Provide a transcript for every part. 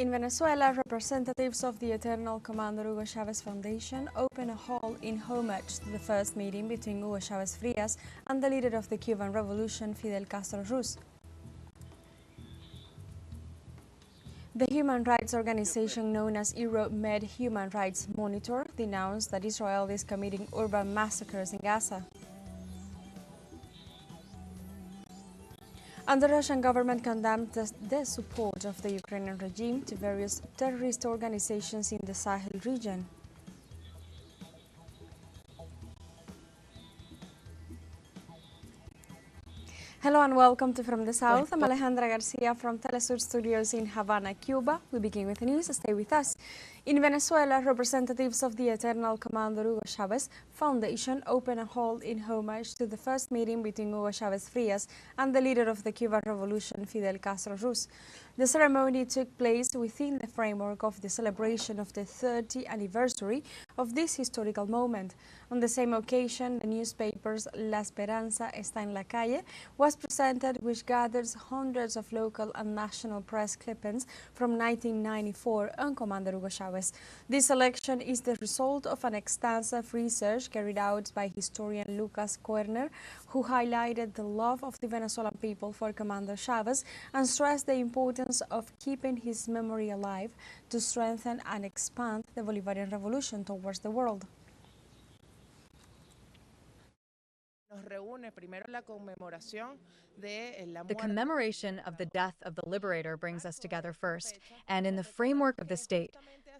In Venezuela, representatives of the Eternal Commander Hugo Chavez Foundation opened a hall in homage to the first meeting between Hugo Chavez Frias and the leader of the Cuban Revolution, Fidel Castro Ruz. The human rights organization known as Med Human Rights Monitor denounced that Israel is committing urban massacres in Gaza. And the Russian government condemned the support of the Ukrainian regime to various terrorist organizations in the Sahel region. Hello and welcome to From the South. I'm Alejandra Garcia from teleSUR studios in Havana, Cuba. We begin with the news. Stay with us. In Venezuela, representatives of the Eternal Commander Hugo Chavez Foundation opened a hall in homage to the first meeting between Hugo Chavez Frias and the leader of the Cuban Revolution, Fidel Castro Ruz. The ceremony took place within the framework of the celebration of the 30th anniversary of this historical moment. On the same occasion, the newspaper's La Esperanza está en la calle was presented, which gathers hundreds of local and national press clippings from 1994 on Commander Hugo Chavez. This selection is the result of an extensive research carried out by historian Lucas Koerner, who highlighted the love of the Venezuelan people for Commander Chavez and stressed the importance of keeping his memory alive to strengthen and expand the Bolivarian revolution towards the world. The commemoration of the death of the liberator brings us together first, and in the framework of this date,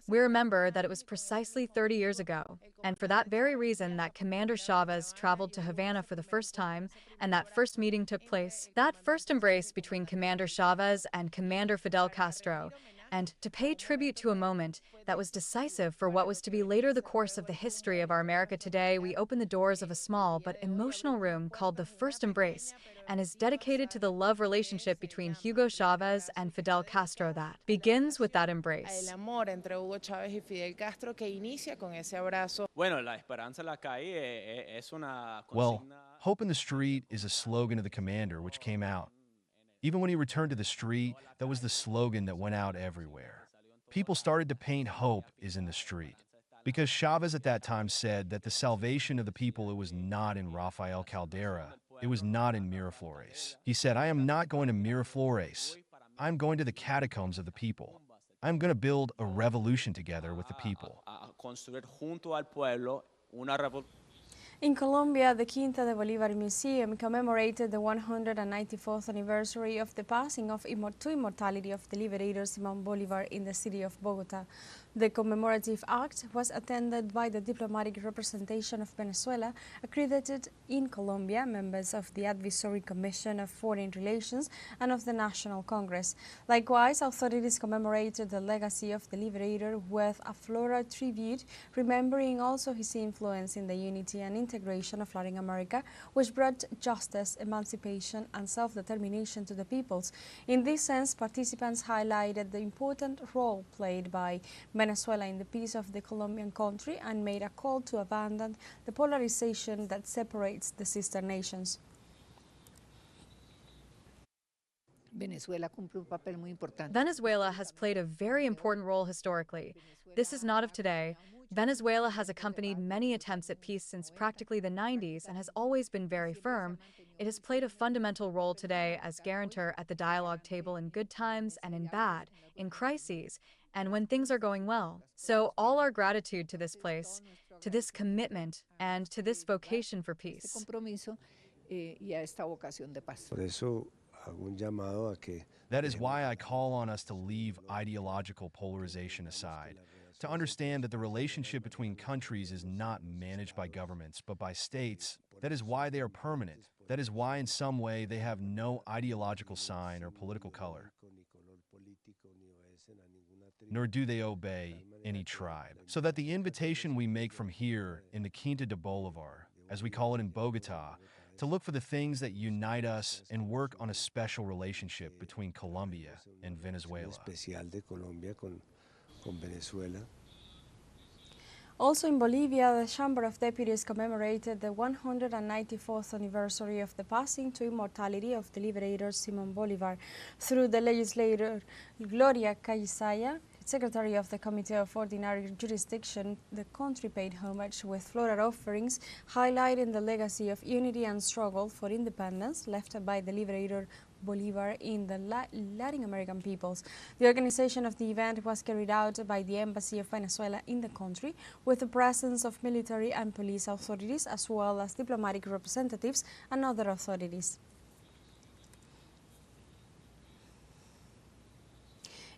we remember that it was precisely 30 years ago, and for that very reason that Commander Chavez traveled to Havana for the first time, and that first meeting took place. That first embrace between Commander Chavez and Commander Fidel Castro, and to pay tribute to a moment that was decisive for what was to be later the course of the history of our America today, we open the doors of a small but emotional room called the First Embrace, and is dedicated to the love relationship between Hugo Chavez and Fidel Castro that begins with that embrace. Well, hope in the street is a slogan of the commander which came out. Even when he returned to the street, that was the slogan that went out everywhere. People started to paint hope is in the street. Because Chavez at that time said that the salvation of the people, it was not in Rafael Caldera, it was not in Miraflores. He said, I am not going to Miraflores. I'm going to the catacombs of the people. I'm going to build a revolution together with the people. In Colombia, the Quinta de Bolívar Museum commemorated the 194th anniversary of the passing to immortality of the liberator Simón Bolívar in the city of Bogota. The commemorative act was attended by the diplomatic representation of Venezuela, accredited in Colombia, members of the Advisory Commission of Foreign Relations and of the National Congress. Likewise, authorities commemorated the legacy of the liberator with a floral tribute, remembering also his influence in the unity and integration of Latin America, which brought justice, emancipation, and self-determination to the peoples. In this sense, participants highlighted the important role played by Venezuela in the peace of the Colombian country and made a call to abandon the polarization that separates the sister nations. Venezuela has played a very important role historically. This is not of today. Venezuela has accompanied many attempts at peace since practically the 90s and has always been very firm. It has played a fundamental role today as guarantor at the dialogue table in good times and in bad, in crises, and when things are going well. So all our gratitude to this place, to this commitment, and to this vocation for peace. That is why I call on us to leave ideological polarization aside, to understand that the relationship between countries is not managed by governments, but by states. That is why they are permanent. That is why in some way they have no ideological sign or political color, nor do they obey any tribe. So that the invitation we make from here in the Quinta de Bolívar, as we call it in Bogota, to look for the things that unite us and work on a special relationship between Colombia and Venezuela. Also in Bolivia, the Chamber of Deputies commemorated the 194th anniversary of the passing to immortality of the liberator Simón Bolívar. Through the legislator Gloria Cayesaya, Secretary of the Committee of Ordinary Jurisdiction, the country paid homage with floral offerings, highlighting the legacy of unity and struggle for independence left by the liberator Bolívar in the Latin American peoples. The organization of the event was carried out by the Embassy of Venezuela in the country, with the presence of military and police authorities, as well as diplomatic representatives and other authorities.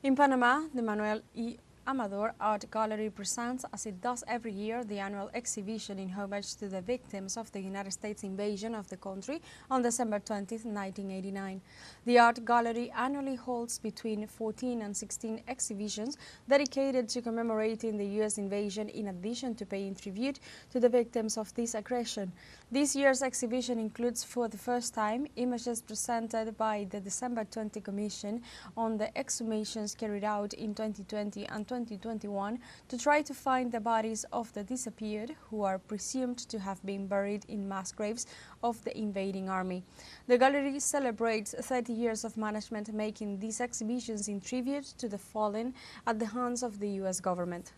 In Panama, the Manuel E. Amador Art Gallery presents, as it does every year, the annual exhibition in homage to the victims of the United States invasion of the country on December 20, 1989. The art gallery annually holds between 14 and 16 exhibitions dedicated to commemorating the U.S. invasion, in addition to paying tribute to the victims of this aggression. This year's exhibition includes, for the first time, images presented by the December 20 Commission on the exhumations carried out in 2020 and 2021 to try to find the bodies of the disappeared, who are presumed to have been buried in mass graves of the invading army. The gallery celebrates 30 years of management, making these exhibitions in tribute to the fallen at the hands of the U.S. government.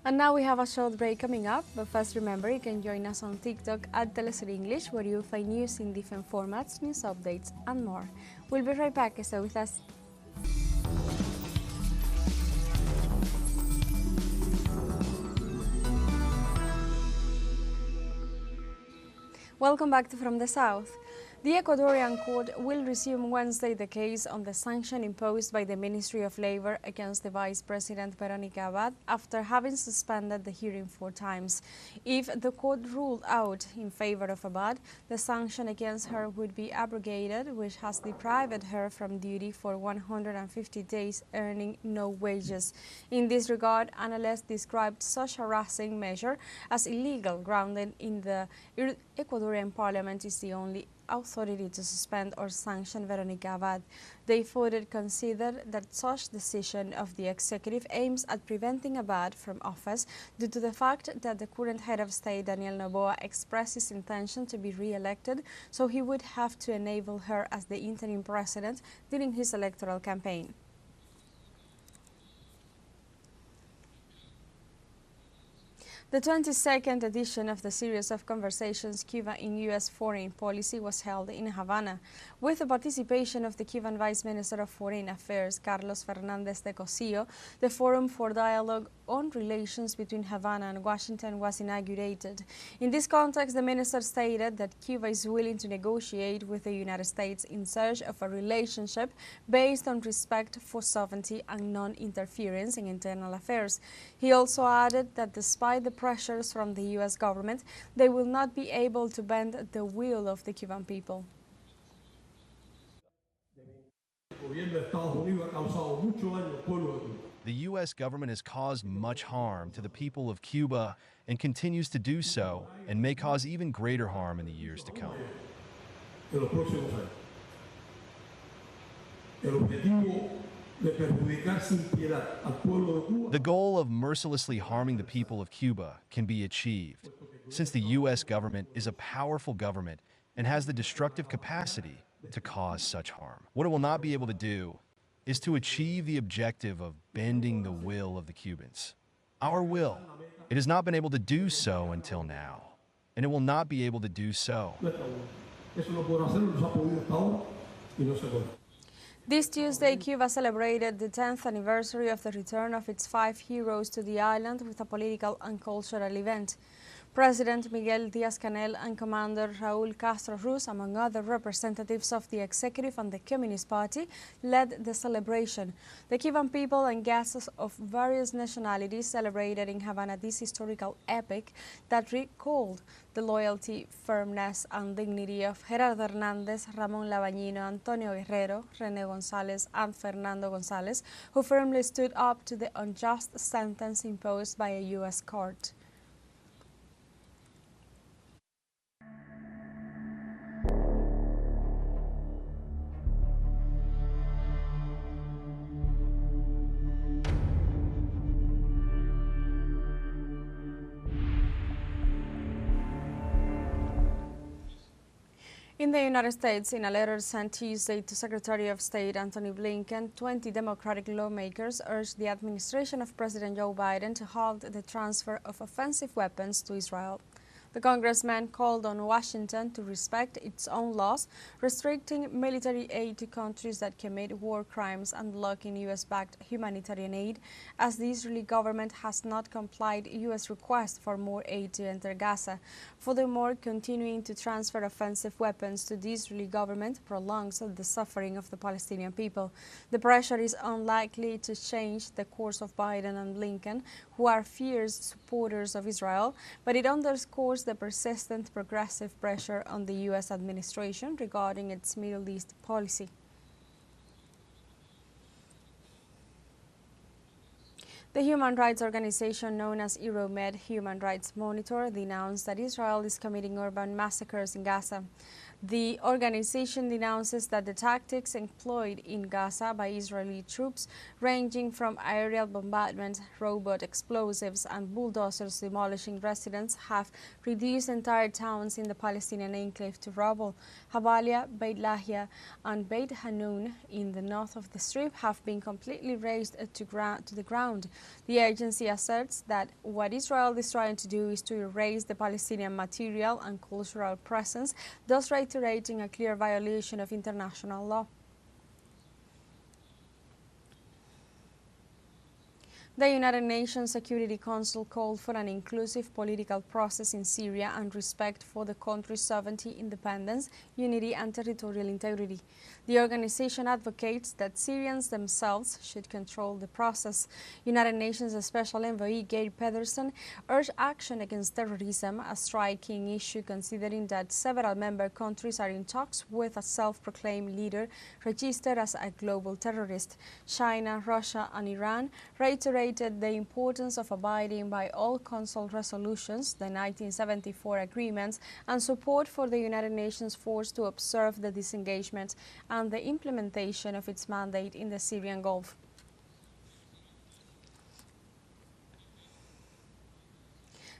And now we have a short break coming up, but first remember you can join us on TikTok at teleSUR English, where you'll find news in different formats, news updates and more. We'll be right back, stay with us. Welcome back to From the South. The Ecuadorian court will resume Wednesday the case on the sanction imposed by the Ministry of Labor against the Vice President Veronica Abad after having suspended the hearing 4 times. If the court ruled out in favor of Abad, the sanction against her would be abrogated, which has deprived her from duty for 150 days, earning no wages. In this regard, analysts described such a harassing measure as illegal, grounded in the Ecuadorian parliament is the only authority to suspend or sanction Veronica Abad. They further considered that such decision of the executive aims at preventing Abad from office due to the fact that the current head of state, Daniel Noboa, expressed his intention to be re-elected, so he would have to enable her as the interim president during his electoral campaign. The 22nd edition of the series of conversations Cuba in U.S. Foreign Policy was held in Havana, with the participation of the Cuban Vice Minister of Foreign Affairs, Carlos Fernández de Cosío. The Forum for Dialogue on Relations between Havana and Washington was inaugurated. In this context, the minister stated that Cuba is willing to negotiate with the United States in search of a relationship based on respect for sovereignty and non-interference in internal affairs. He also added that despite the pressures from the U.S. government, they will not be able to bend the will of the Cuban people. The U.S. government has caused much harm to the people of Cuba and continues to do so, and may cause even greater harm in the years to come. The goal of mercilessly harming the people of Cuba can be achieved, since the U.S. government is a powerful government and has the destructive capacity to cause such harm. What it will not be able to do is to achieve the objective of bending the will of the Cubans. Our will. It has not been able to do so until now, and it will not be able to do so. This Tuesday, Cuba celebrated the 10th anniversary of the return of its 5 heroes to the island with a political and cultural event. President Miguel Díaz-Canel and Commander Raúl Castro Ruz, among other representatives of the executive and the Communist Party, led the celebration. The Cuban people and guests of various nationalities celebrated in Havana this historical epic that recalled the loyalty, firmness and dignity of Gerardo Hernández, Ramón Labañino, Antonio Guerrero, René González and Fernando González, who firmly stood up to the unjust sentence imposed by a U.S. court. In the United States, in a letter sent Tuesday to Secretary of State Antony Blinken, 20 Democratic lawmakers urged the administration of President Joe Biden to halt the transfer of offensive weapons to Israel. The congressman called on Washington to respect its own laws, restricting military aid to countries that commit war crimes and blocking U.S.-backed humanitarian aid, as the Israeli government has not complied U.S. requests for more aid to enter Gaza. Furthermore, continuing to transfer offensive weapons to the Israeli government prolongs the suffering of the Palestinian people. The pressure is unlikely to change the course of Biden and Blinken, who are fierce supporters of Israel, but it underscores the persistent progressive pressure on the U.S. administration regarding its Middle East policy. The human rights organization known as Euromed Human Rights Monitor denounced that Israel is committing urban massacres in Gaza. The organization denounces that the tactics employed in Gaza by Israeli troops, ranging from aerial bombardment, robot explosives, and bulldozers demolishing residents, have reduced entire towns in the Palestinian enclave to rubble. Habalia, Beit Lahia, and Beit Hanun in the north of the Strip have been completely razed to the ground. The agency asserts that what Israel is trying to do is to erase the Palestinian material and cultural presence, thus reiterating a clear violation of international law. The United Nations Security Council called for an inclusive political process in Syria and respect for the country's sovereignty, independence, unity and territorial integrity. The organization advocates that Syrians themselves should control the process. United Nations Special Envoy Geir Pedersen urged action against terrorism, a striking issue considering that several member countries are in talks with a self-proclaimed leader registered as a global terrorist. China, Russia and Iran reiterated the importance of abiding by all Council resolutions, the 1974 agreements, and support for the United Nations force to observe the disengagement and the implementation of its mandate in the Syrian Gulf.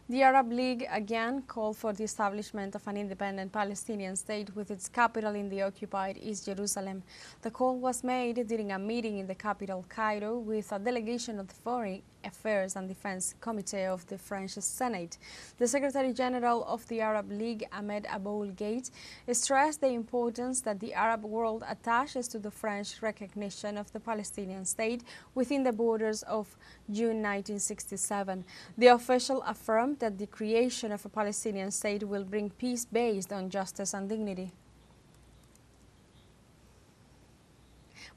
The Arab League again called for the establishment of an independent Palestinian state with its capital in the occupied East Jerusalem. The call was made during a meeting in the capital, Cairo, with a delegation of the Foreign Affairs and Defense Committee of the French Senate. The Secretary General of the Arab League, Ahmed Aboul Gate, stressed the importance that the Arab world attaches to the French recognition of the Palestinian state within the borders of June 1967. The official affirmed that the creation of a Palestinian state will bring peace based on justice and dignity.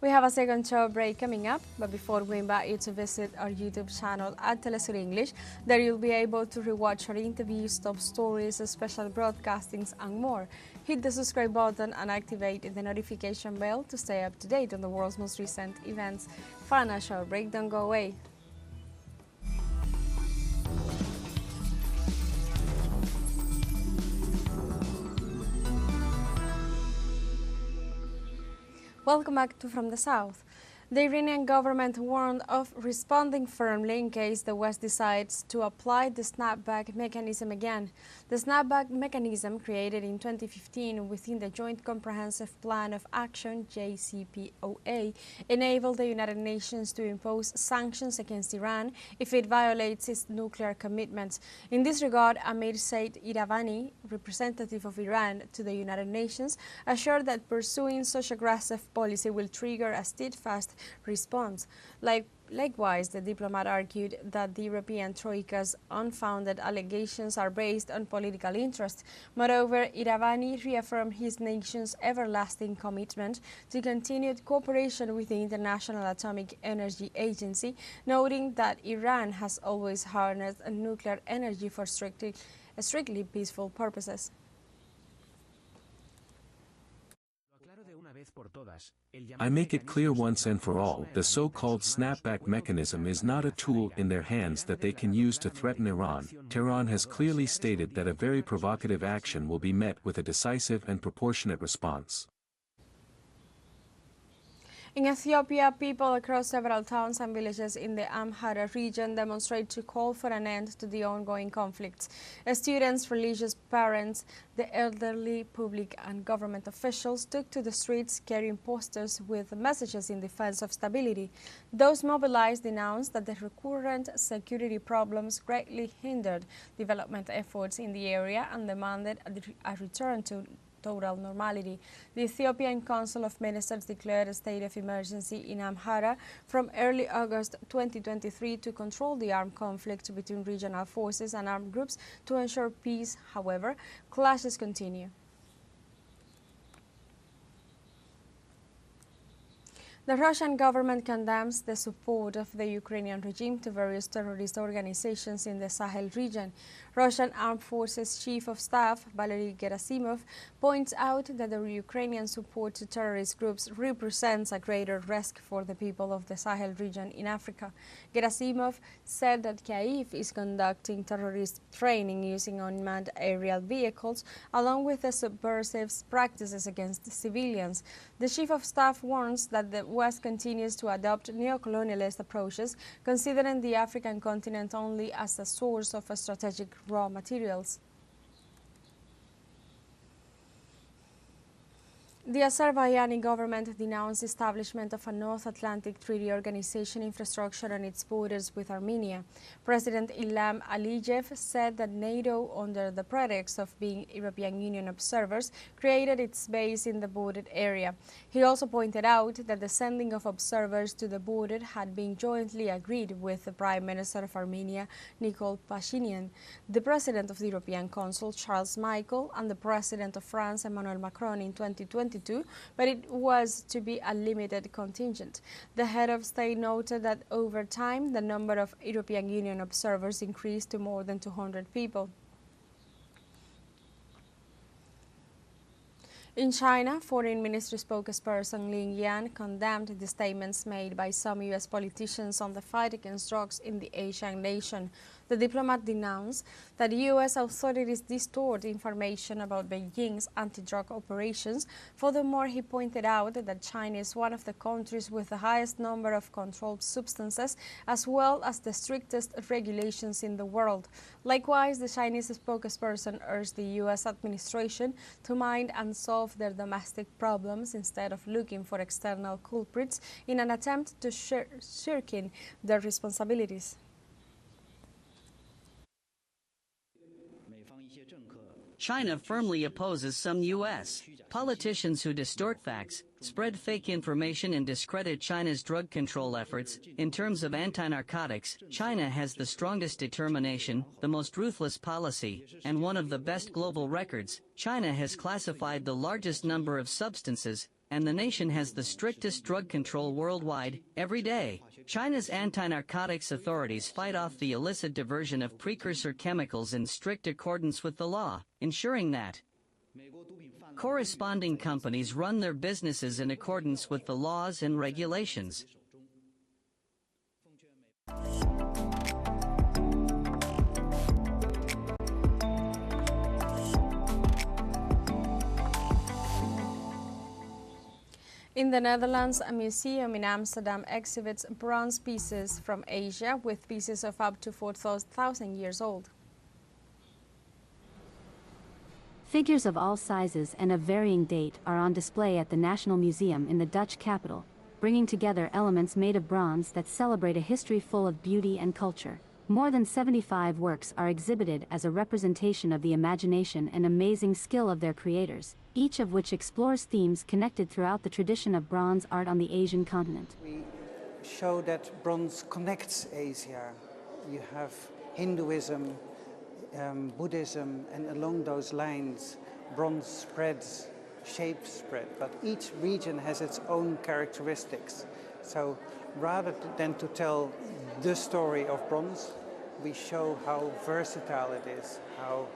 We have a second show break coming up, but before we invite you to visit our YouTube channel at teleSUR English, there you'll be able to rewatch our interviews, top stories, special broadcastings and more. Hit the subscribe button and activate the notification bell to stay up to date on the world's most recent events. Final show break, don't go away. Welcome back to From the South. The Iranian government warned of responding firmly in case the West decides to apply the snapback mechanism again. The snapback mechanism, created in 2015 within the Joint Comprehensive Plan of Action (JCPOA), enabled the United Nations to impose sanctions against Iran if it violates its nuclear commitments. In this regard, Amir Said Iravani, representative of Iran to the United Nations, assured that pursuing such aggressive policy will trigger a steadfast response. Likewise, the diplomat argued that the European Troika's unfounded allegations are based on political interest. Moreover, Iravani reaffirmed his nation's everlasting commitment to continued cooperation with the International Atomic Energy Agency, noting that Iran has always harnessed nuclear energy for strictly peaceful purposes. I make it clear once and for all, the so-called snapback mechanism is not a tool in their hands that they can use to threaten Iran. Tehran has clearly stated that a very provocative action will be met with a decisive and proportionate response. In Ethiopia, people across several towns and villages in the Amhara region demonstrate to call for an end to the ongoing conflicts. Students, religious parents, the elderly, public and government officials took to the streets carrying posters with messages in defense of stability. Those mobilized denounced that the recurrent security problems greatly hindered development efforts in the area and demanded a return to total normality. The Ethiopian Council of Ministers declared a state of emergency in Amhara from early August 2023 to control the armed conflict between regional forces and armed groups to ensure peace. However, clashes continue. The Russian government condemns the support of the Ukrainian regime to various terrorist organizations in the Sahel region. Russian Armed Forces Chief of Staff Valery Gerasimov points out that the Ukrainian support to terrorist groups represents a greater risk for the people of the Sahel region in Africa. Gerasimov said that Kyiv is conducting terrorist training using unmanned aerial vehicles, along with the subversive practices against civilians. The Chief of Staff warns that the West continues to adopt neo-colonialist approaches, considering the African continent only as a source of strategic raw materials. The Azerbaijani government denounced the establishment of a North Atlantic Treaty Organization infrastructure on its borders with Armenia. President Ilham Aliyev said that NATO, under the pretext of being European Union observers, created its base in the bordered area. He also pointed out that the sending of observers to the border had been jointly agreed with the Prime Minister of Armenia, Nikol Pashinyan, the President of the European Council, Charles Michel, and the President of France, Emmanuel Macron, in 2022, but it was to be a limited contingent. The head of state noted that over time, the number of European Union observers increased to more than 200 people. In China, Foreign Ministry spokesperson Lin Yan condemned the statements made by some U.S. politicians on the fight against drugs in the Asian nation. The diplomat denounced that U.S. authorities distort information about Beijing's anti-drug operations. Furthermore, he pointed out that China is one of the countries with the highest number of controlled substances, as well as the strictest regulations in the world. Likewise, the Chinese spokesperson urged the U.S. administration to mind and solve their domestic problems instead of looking for external culprits in an attempt to shirking their responsibilities. China firmly opposes some U.S. politicians who distort facts, spread fake information and discredit China's drug control efforts. In terms of anti-narcotics, China has the strongest determination, the most ruthless policy, and one of the best global records. China has classified the largest number of substances, and the nation has the strictest drug control worldwide. Every day, China's anti-narcotics authorities fight off the illicit diversion of precursor chemicals in strict accordance with the law, ensuring that corresponding companies run their businesses in accordance with the laws and regulations. In the Netherlands, a museum in Amsterdam exhibits bronze pieces from Asia with pieces of up to 4,000 years old. Figures of all sizes and of varying date are on display at the National Museum in the Dutch capital, bringing together elements made of bronze that celebrate a history full of beauty and culture. More than 75 works are exhibited as a representation of the imagination and amazing skill of their creators, each of which explores themes connected throughout the tradition of bronze art on the Asian continent. We show that bronze connects Asia. You have Hinduism, Buddhism, and along those lines, bronze spreads, shapes spread, but each region has its own characteristics. So rather than to tell the story of bronze, we show how versatile it is, how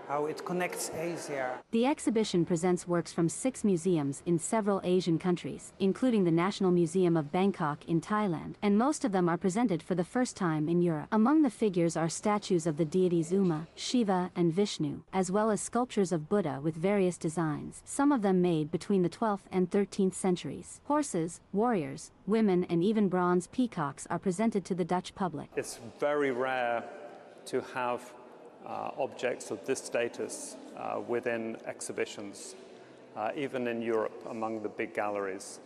how it connects Asia. The exhibition presents works from 6 museums in several Asian countries, including the National Museum of Bangkok in Thailand, and most of them are presented for the first time in Europe. Among the figures are statues of the deities Uma, Shiva, and Vishnu, as well as sculptures of Buddha with various designs, some of them made between the 12th and 13th centuries. Horses, warriors, women, and even bronze peacocks are presented to the Dutch public. It's very rare to have objects of this status within exhibitions, even in Europe among the big galleries.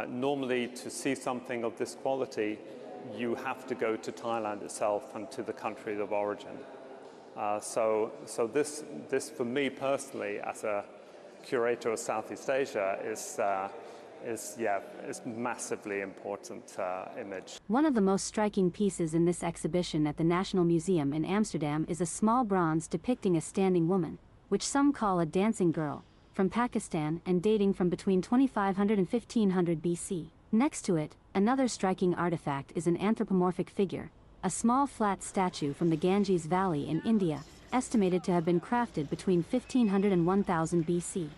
Normally, to see something of this quality, you have to go to Thailand itself and to the country of origin. So this for me personally, as a curator of Southeast Asia, is massively important image. One of the most striking pieces in this exhibition at the National Museum in Amsterdam is a small bronze depicting a standing woman, which some call a dancing girl, from Pakistan and dating from between 2500 and 1500 BC. Next to it, another striking artifact is an anthropomorphic figure, a small flat statue from the Ganges Valley in India, estimated to have been crafted between 1500 and 1000 BC.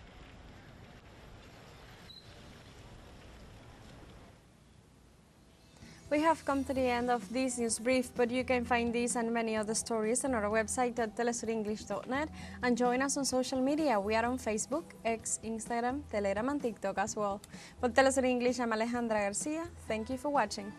We have come to the end of this news brief, but you can find these and many other stories on our website at telesurenglish.net and join us on social media. We are on Facebook, X, Instagram, Telegram and TikTok as well. For Telesur English, I'm Alejandra Garcia. Thank you for watching.